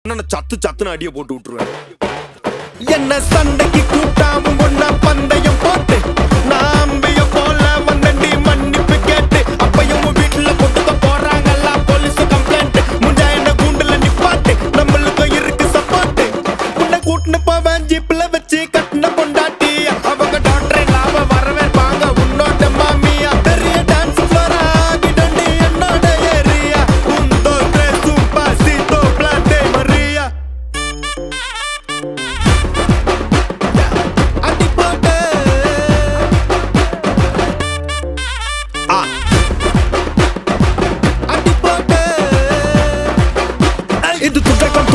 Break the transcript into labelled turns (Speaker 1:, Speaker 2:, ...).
Speaker 1: சத்து சத்துன்னு அடிய போட்டு விட்டுருவேன். என்ன சண்டைக்கு கூட்டாவும் ஒன்னா பந்தயம் போட்டு நாம்பிய போல வந்தண்டி மன்னிப்பு கேட்டு அப்பையும் வீட்டுல கொட்டுக்க போறாங்கல்ல போலீஸ் கம்ப்ளைண்ட் முஞ்சா என்ன கூண்டுல நிப்பாட்டு நம்மளுக்கு இருக்கு சப்போர்ட் உன்னை கூட்டுன்னு போவேன் ஜீப்ல வச்சு கட்டின பொண்டாட்டி அவங்க டாக்டர் இல்லாம வரவேற்பாங்க உன்னோட மாமியா பெரிய டான்ஸ் ஃப்ளோரா ஆகிடண்டி என்னோட ஏரியா உந்தோ ட்ரெஸ்ஸும் பாசிட்டோ பிளாட்டே மரியா இது துடக்கம்